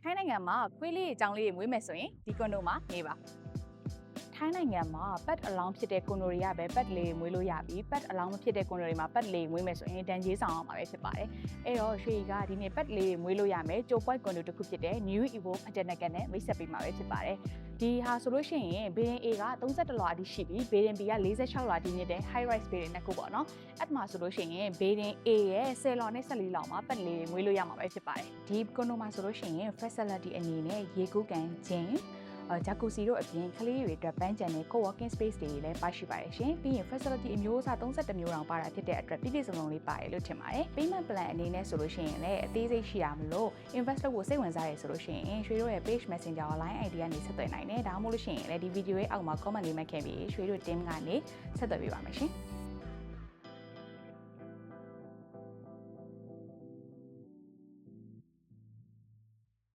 ထိုင်းနိုင်ငံမှာခွေးလေးအကြောင်းလေးတွေမွေးမယ်ဆိုရင်ဒီကွန်ဒိုမှာနေပါထိုင်းနိုင်ငံမှာ pet အလောင်းဖြစ်တဲ့ကွန်ဒိုတွေကပဲ pet လေးမွေးလို့ရပြီး pet အလောင်းမဖြစ်တဲ့ကွန်ဒိုတွေမှာ pet လေးမွေးမယ်ဆိုရင်တန်ကြေးဆောင်အောင်ပါပဲဖြစ်ပါတယ်အဲ့တော့ရွှေကဒီနေ့ pet လေးမွေးလို့ရမယ်ကြိုပွိုက်ကွန်ဒိုတစ်ခုဖြစ်တဲ့ New Evo Botanical နဲ့မိတ်ဆက်ပေးမှာပဲဖြစ်ပါတယ်ဒီဟာဆိုလို့ရှိရင်ဘေဒင် A က31လွာအထိရှိပြီးဘေဒင် B က46လွာအထိမြင့်တဲ့ high rise ဘေဒင်နှစ်ခုပေါ့နော်အဲ့မှာဆိုလို့ရှိရင်ဘေဒင် A ရဲ့10လွာနဲ့14လွာမှာ pet လေးမွေးလို့ရမှာပဲဖြစ်ပါတယ်ဒီကွန်ဒိုမှာဆိုလို့ရှိရင် facility အနေနဲ့ရေကူးကန်ခြင်းဂျာကူစီတို့အပြင်ကလေးတွေအတွက်ပန်းချန်နဲ့ co-working space တွေလည်းပါရှိပါတယ်ရှင်ပြီးရင် facility အမျိုးအစား31မျိုးတောင်ပါတာဖြစ်တဲ့အတွက်ပြည့်ပြည့်စုံစုံလေးပါတယ်လို့ထင်ပါတယ် payment plan အနေနဲ့ဆိုလို့ရှိရင်လည်းအသေးစိတ်ရှိရမလို့ invest လုပ်ဖို့စိတ်ဝင်စားရဆိုလို့ရှိရင်ရွှေတို့ရဲ့ page messenger line ID ကနေဆက်သွယ်နိုင်တယ်ဒါမှမဟုတ်လို့ရှိရင်လည်းဒီ video ရဲ့အောက်မှာ comment လေးမှတ်ခဲ့ပြီးရွှေတို့ team ကနေဆက်သွယ်ပေးပါမယ်ရှင်